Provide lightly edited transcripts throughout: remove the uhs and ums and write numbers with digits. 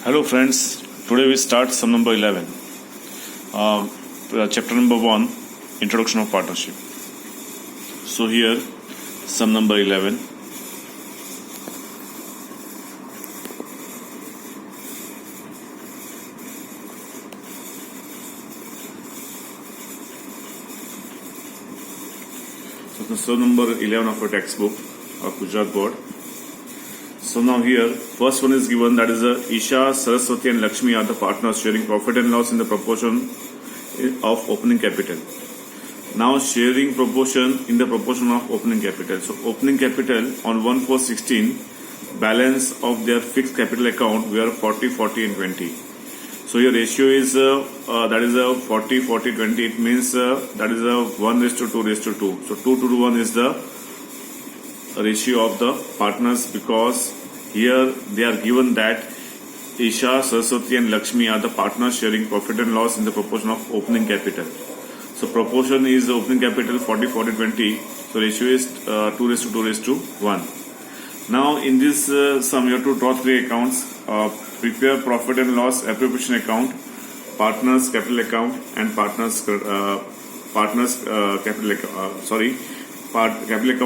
Hello friends, today we start sum number 11, chapter number 1, introduction of partnership. So here sum number 11. So the sum number 11 of our textbook of Gujarat board. So now here, first one is given, that is Isha, Saraswati and Lakshmi are the partners sharing profit and loss in the proportion of opening capital. Now sharing proportion in the proportion of opening capital. So opening capital on 1/4/16, balance of their fixed capital account were 40, 40 and 20. So your ratio is that is 40, 40, 20. It means that is 1:2:2. So 2:1 is the ratio of the partners, because here they are given that Isha, Saraswati and Lakshmi are the partners sharing profit and loss in the proportion of opening capital. So proportion is the opening capital 40, 40, 20. So ratio is 2:2:1. Now in this sum you have to draw three accounts. Prepare profit and loss appropriation account, partners capital account and partners capital account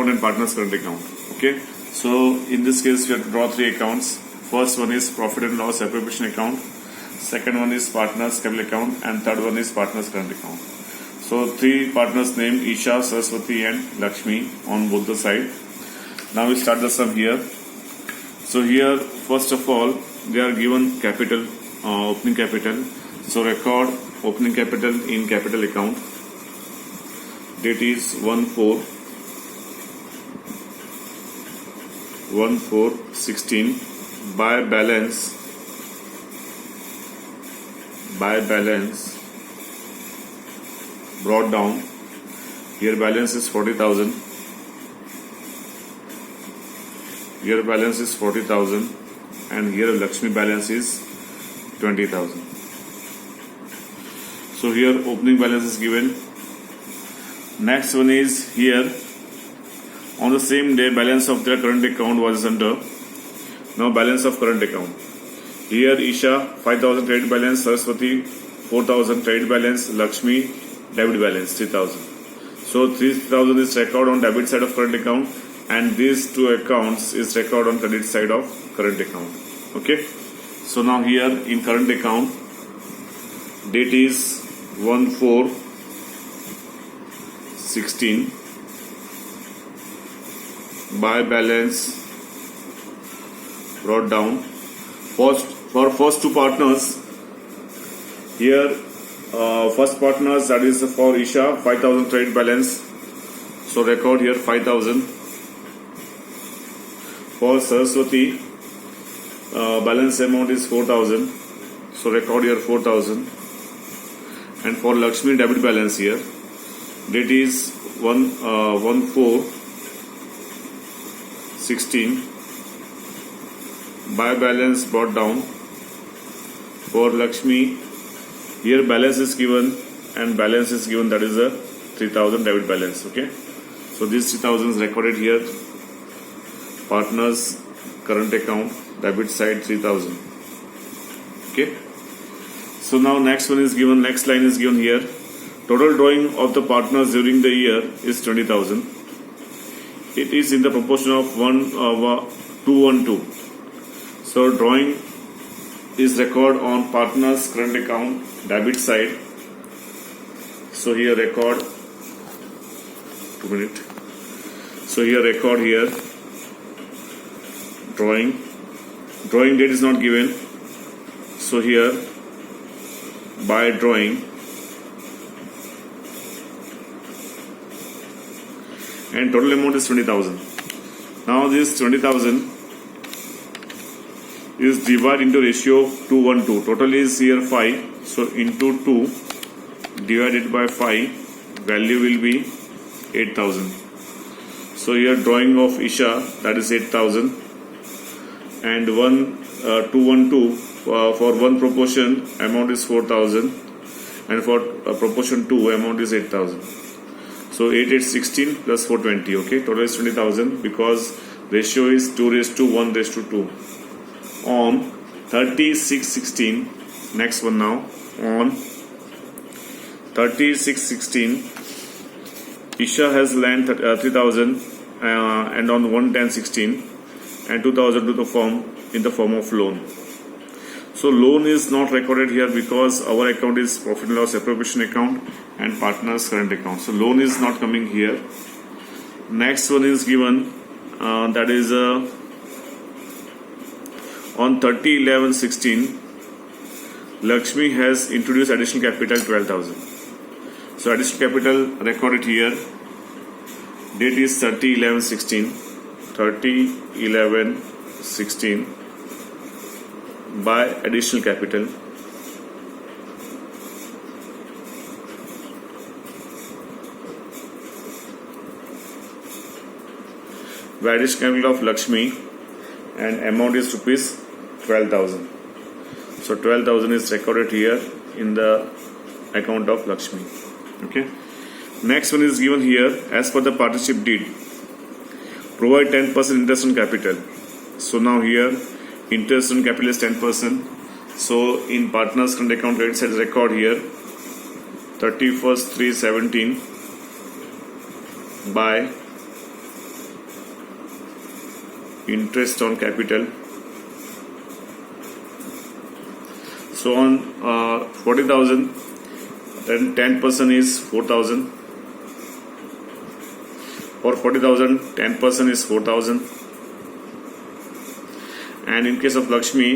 and partners current account. Okay, so in this case we have to draw three accounts. First one is profit and loss appropriation account, second one is partners capital account, and third one is partners current account. So three partners named Isha, Saraswati and Lakshmi on both the side. Now we start the sum here. So here first of all they are given capital, opening capital. So record opening capital in capital account. Date is 1/4/16. By balance brought down. Here balance is 40,000. Here balance is 40,000, and here Lakshmi balance is 20,000. So here opening balance is given. Next one is here, on the same day balance of their current account was under. Now balance of current account. Here Isha 5,000 credit balance, Saraswati 4,000 credit balance, Lakshmi debit balance 3,000. So 3,000 is record on debit side of current account, and these two accounts is record on credit side of current account. Okay. So now here in current account, date is 1/4/16. By balance brought down. For first two partners, here first partners, that is for Isha 5,000 credit balance. So record here 5,000. For Saraswati balance amount is 4,000. So record here 4,000. And for Lakshmi debit balance here, date is 1/4/16. By balance brought down. For Lakshmi, here balance is given and balance is given, that is a 3,000 debit balance. Okay, so these 3,000 is recorded here. Partners current account debit side 3,000. Okay, so now next one is given, next line is given here. Total drawing of the partners during the year is 20,000. It is in the proportion of 2:1:2. So drawing is record on partners current account debit side. So here record 2 minutes. So here record here drawing date is not given. So here by drawing, and total amount is 20,000. Now this 20,000 is divided into ratio 2:1:2. Total is here 5. So into 2 divided by 5, value will be 8,000. So here drawing of Isha, that is 8,000, and 2:1:2 for one proportion amount is 4,000, and for proportion 2 amount is 8,000. So 8/8/16 plus 420. Okay, total is 20,000, because ratio is 2:1:2 on 3616. Next one now. On 3616, Isha has lent 3000 and on 11016 and 2000 to the firm in the form of loan. So loan is not recorded here because our account is profit and loss appropriation account and partners current account. So loan is not coming here. Next one is given, that is on 30/11/16, Lakshmi has introduced additional capital 12,000. So additional capital recorded here. Date is 30/11/16. 30/11/16 by additional capital. By additional capital of Lakshmi, and amount is rupees 12,000. So 12,000 is recorded here in the account of Lakshmi. Okay. Next one is given here. As per the partnership deed, provide 10% interest on capital. So now here interest on capital is 10%. So in partners current account credit side record here 31/3/17 by interest on capital. So on 40,000, then 10% is 4,000. For 40,000, 10% is 4,000. And in case of Lakshmi,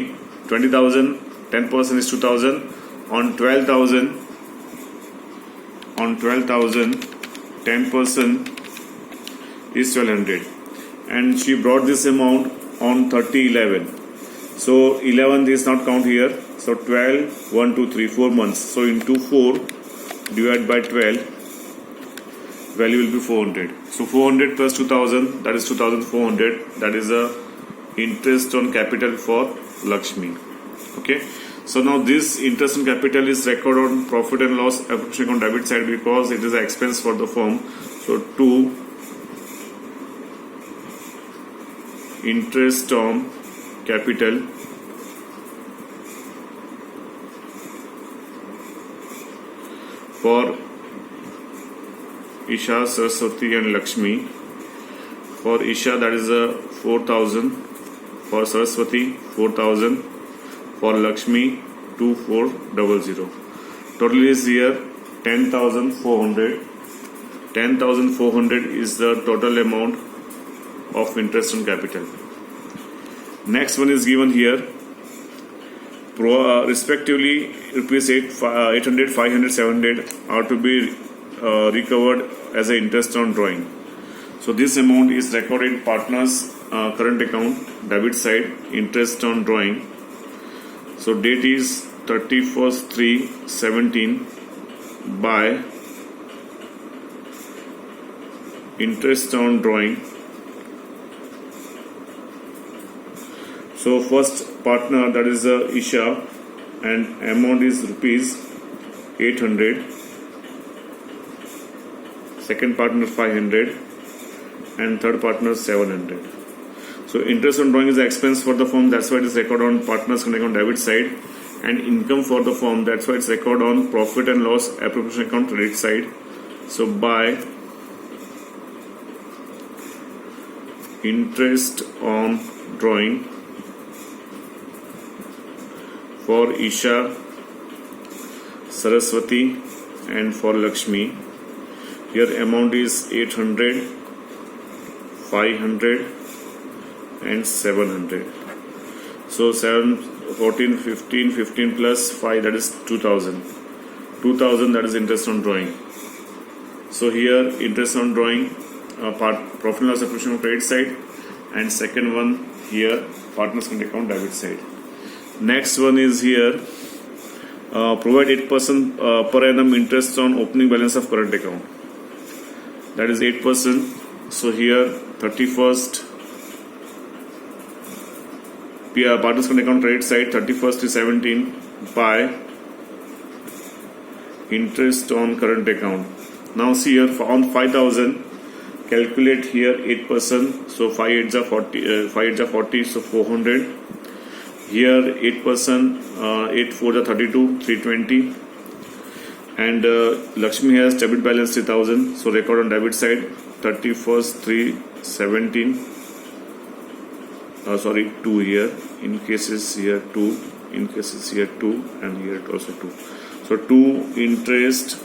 20,000, 10% is 2,000. On 12,000, 10% is 1,200. And she brought this amount on 30/11. So 11th is not count here. So 12, 1, 2, 3, 4 months. So into 4 divided by 12, value will be 400. So 400 plus 2,000, that is 2,400. That is the interest on capital for Lakshmi. Okay. So now this interest on capital is recorded on profit and loss appropriation account debit side because it is an expense for the firm. So 2 interest on capital for Isha, Saraswati and Lakshmi. For Isha that is 4,000, for Saraswati 4,000, for Lakshmi 2,400. Total is here 10,400. 10,400 is the total amount of interest on capital. Next one is given here. Respectively, rupees 800, 500, 700 are to be recovered as an interest on drawing. So this amount is recorded in partners current account debit side, interest on drawing. So date is 31/3/17 by interest on drawing. So first partner, that is Isha, and amount is rupees 800. Second partner 500 and third partner 700. So interest on drawing is an expense for the firm, that's why it is recorded on partners current account debit side, and income for the firm, that's why it's recorded on profit and loss appropriation account credit side. So by interest on drawing for Isha, Saraswati and for Lakshmi, here amount is 800, 500 and 700. So 7, 14, 15, 15 plus 5, that is 2,000. 2,000, that is interest on drawing. So here interest on drawing, profit and loss appropriation on credit side, and second one here partners current account debit side. Next one is here, provide 8% per annum interest on opening balance of current account. That is 8%. So here 31st partners current account credit side 31/3/17 by interest on current account. Now see here on 5,000, calculate here 8%. So 5 8s are 40, 5 8s are 40. So 400 Here 8%, 8 4 are 32, 320. And Lakshmi has debit balance 3000. So record on debit side 31st 317. 2 here. In cases here 2. In cases here 2. And here also 2. So 2 interest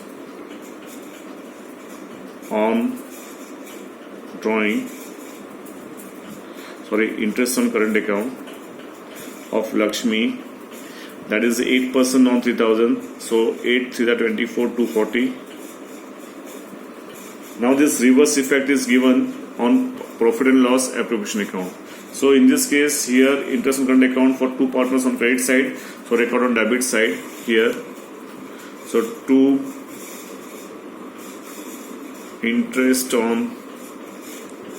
on drawing. Interest on current account of Lakshmi, that is 8% on 3000. So 8 3 are 24, 240. Now this reverse effect is given on profit and loss appropriation account. So in this case here interest on current account for two partners on credit side, so record on debit side here. So 2 interest on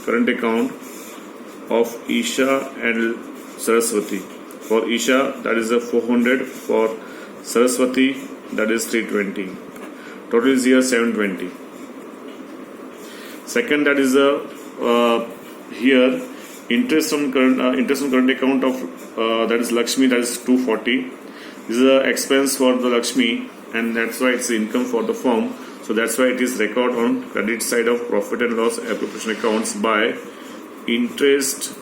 current account of Isha and Saraswati. For Isha that is a 400, for Saraswati that is 320. Total is here 720. Second, that is a here interest on current account of that is Lakshmi, that is 240. This is a expense for the Lakshmi, and that's why it's income for the firm. So that's why it is record on credit side of profit and loss appropriation accounts by interest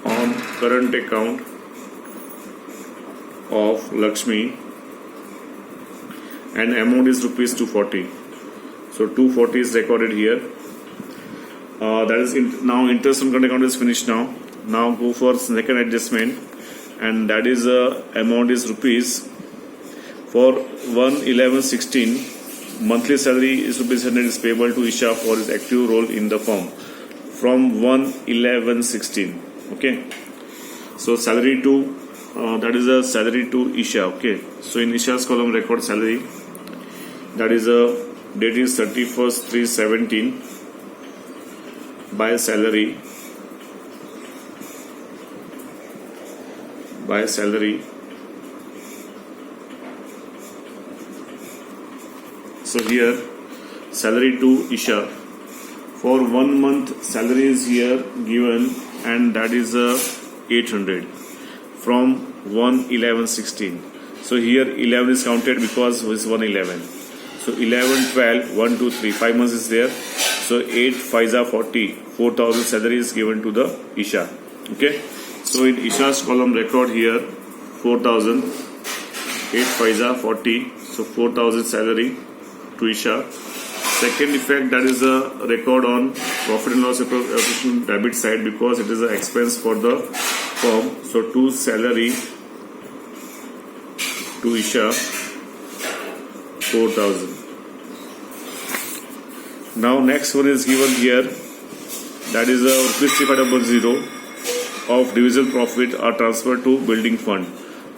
on current account of Lakshmi, and amount is rupees 240. So 240 is recorded here. That is now interest on current account is finished now. Now go for second adjustment, and that is amount is rupees for 1/11/16. Monthly salary is rupees 100 is payable to Isha for his active role in the firm from 1/11/16. Okay. So salary to that is a salary to Isha. Okay. So in Isha's column record salary. That is a date is 31st 3/17 by salary. So here salary to Isha for 1 month salary is here given, and that is 800 from 1/11/16. So here 11 is counted because it's 1/11. So 11, 12, 1, 2, 3, 5 months is there. So 8 5s are 40. 4,000 salary is given to the Isha. Okay. So in Isha's column record here 4,000. 8 5s are 40. So 4,000 salary to Isha. Second effect, that is a record on profit and loss appropriation debit side because it is an expense for the firm. So to salary to Isha 4,000. Now next one is given here, that is a rupees 3500 of divisional profit are transferred to building fund.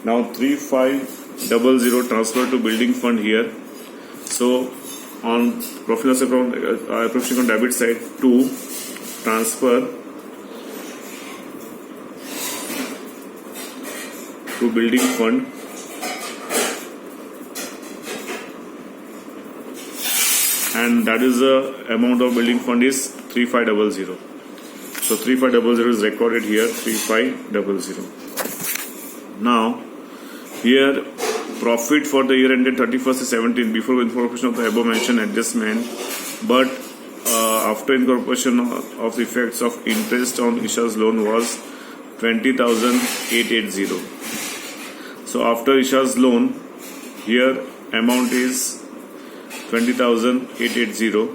Now 3500 transferred to building fund here. So on profit loss account appropriation on debit side, to transfer to building fund, and that is the amount of building fund is 3500. So 3500 is recorded here, 3500. Now here profit for the year ended 31st 17 before incorporation of the above mentioned adjustment, but after incorporation of the effects of interest on Isha's loan was 20,880. So after Isha's loan here amount is 20,880.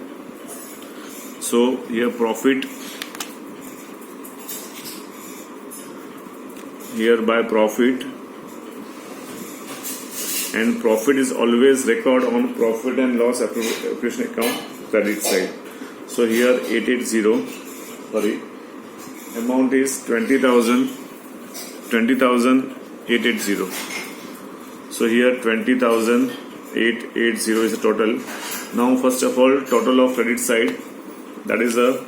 So here profit, here by profit, and profit is always record on profit and loss appropriation account credit side. So here 880, amount is 20,880. So here 20,880 is the total. Now first of all, total of credit side, that is a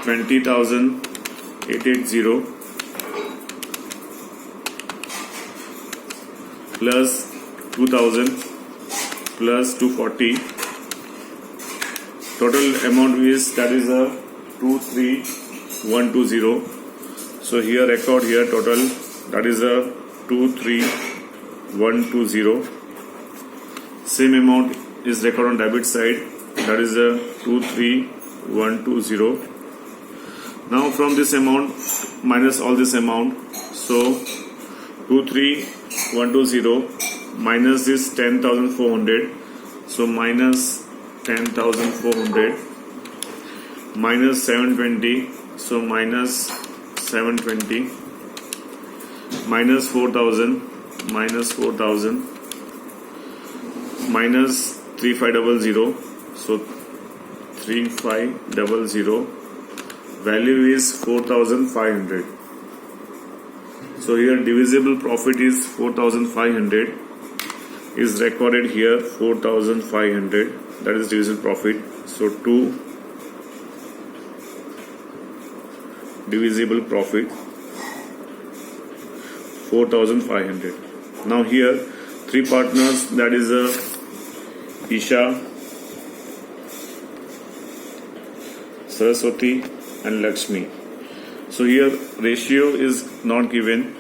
20,880 plus 2,000 plus 240. Total amount is, that is a 23,120. So here record here total, that is a 23120. Same amount is recorded on debit side, that is a 23120. Now from this amount minus all this amount, so 23120 minus this 10,400, so minus 10,400 minus 720, so minus 720 minus 4,000 minus 4,000 minus 3500, so 3500, value is 4,500. So here divisible profit is 4,500, is recorded here 4,500, that is divisible profit. So 2 divisible profit 4,500. Now here three partners, that is Isha, Saraswati and Lakshmi. So here ratio is not given,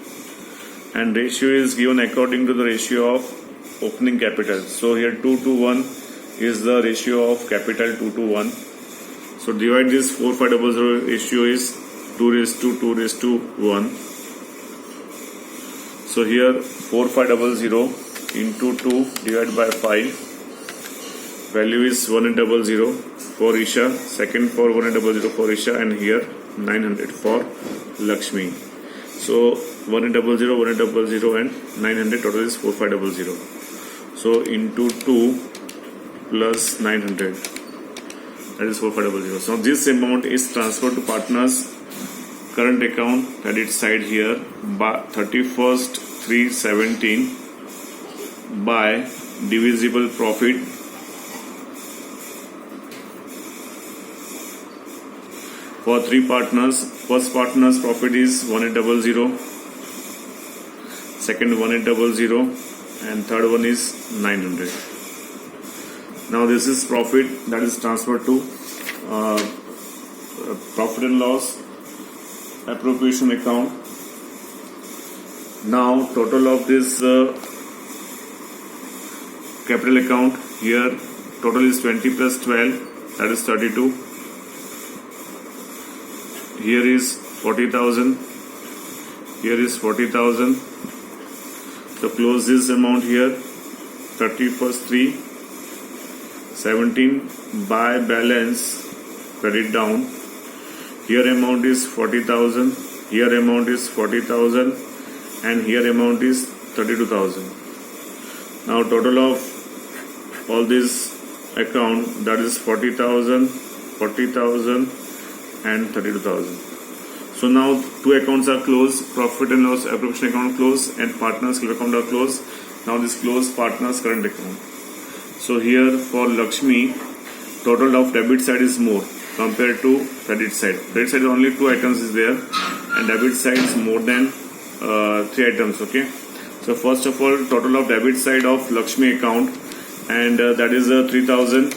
and ratio is given according to the ratio of opening capital. So here 2 to 1 is the ratio of capital, 2 to 1. So divide this 4500 ratio is 2:1. So here 4500 into 2 divided by 5, value is 1800 for Isha, second for 1800 for Isha, and here 900 for Lakshmi. So 1800, 1800 and 900, total is 4500. So into 2 plus 900, that is 4500. So this amount is transferred to partners current account credit side here by 31st 3/17 by divisible profit for three partners. First partner's profit is 1800, second 1800, and third one is 900. Now this is profit that is transferred to profit and loss appropriation account. Now total of this capital account here, total is 20 plus 12, that is 32. Here is 40,000, here is 40,000. So close this amount here, 30 plus 3, 17 by balance, credit down. Here amount is 40,000, here amount is 40,000, and here amount is 32,000. Now total of all this account, that is 40,000, 40,000 and 32,000. So now two accounts are closed, profit and loss appropriation account closed and partners account are closed. Now this closed partners current account. So here for Lakshmi, total of debit side is more compared to credit side. Credit side only 2 items is there, and debit side is more than 3 items. Okay. So first of all, total of debit side of Lakshmi account, and that is 3,000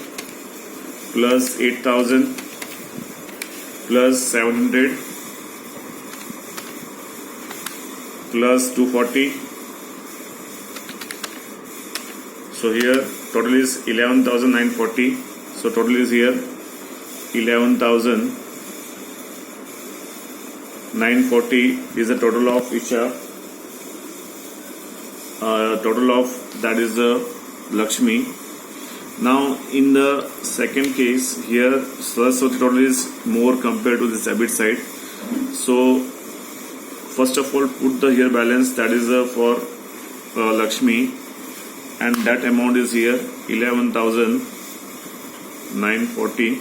plus 8,000 plus 700 plus 240. So here total is 11,940. So total is here 11,940 is the total of Isha. Total of that is the Lakshmi. Now in the second case here, Saraswati total is more compared to this debit side. So first of all, put the here balance, that is for Lakshmi, and that amount is here 11,940.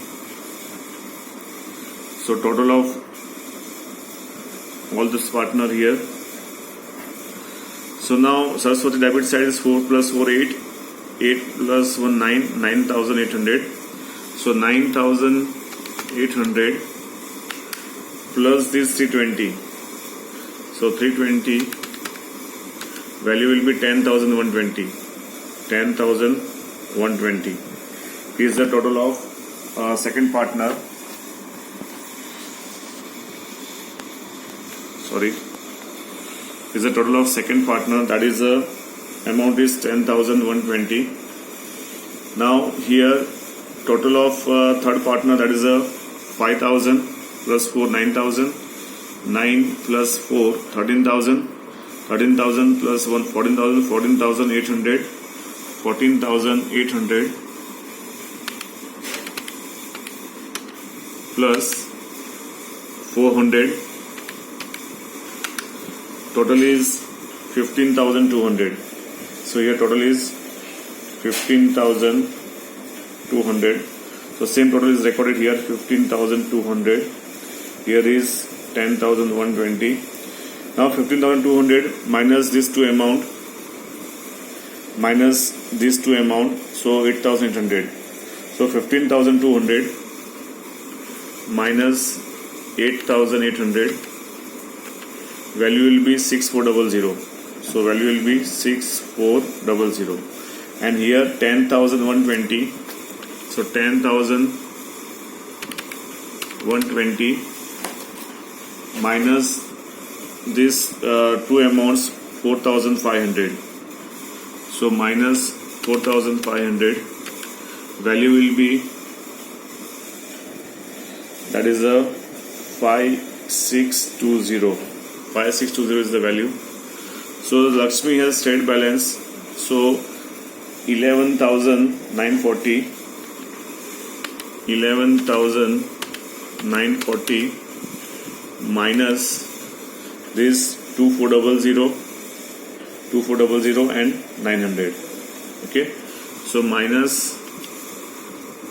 So total of all this partner here. So now Saraswati debit side is 4 plus 4 8, 8 plus 1 9, 9,800. So 9,800 plus this 320. So 320 value will be 10,120. 10,120 is the total of second partner. sorry, is a total of second partner, that is amount is 10,120. Now here total of third partner, that is 5,000 plus 4 9,000, 9 plus 4 13,000, 13,000 plus 1 14,000, 14,800, 14,800 plus 400, total is 15,200. So here total is 15,200. So same total is recorded here, 15,200. Here is 10,120. Now 15,200 minus these two amount, so 8,800. So 15,200 minus 8,800, value will be 6,400. So value will be 6,400. And here 10,120. So 10,120 minus this two amounts, 4,500. So minus 4,500, value will be, that is a 5,620. 5,620 is the value. So Lakshmi has trade balance. So 11,940. 11,940 minus this 2,400 and 900. Okay, so minus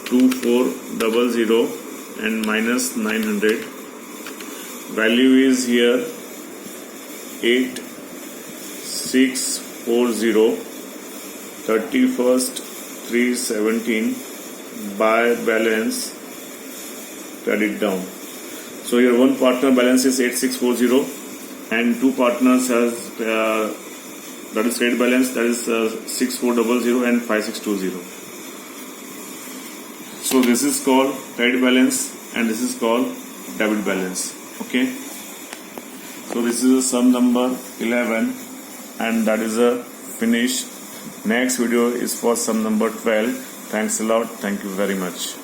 2,400 and minus 900, value is here 8,640, 31st 3/17 by balance credit down. So your one partner balance is 8,640 and two partners has that is trade balance, that is 6,400 and 5,620. So this is called trade balance and this is called debit balance. Okay, so this is a sum number 11 and that is a finish. Next video is for sum number 12. Thanks a lot. Thank you very much.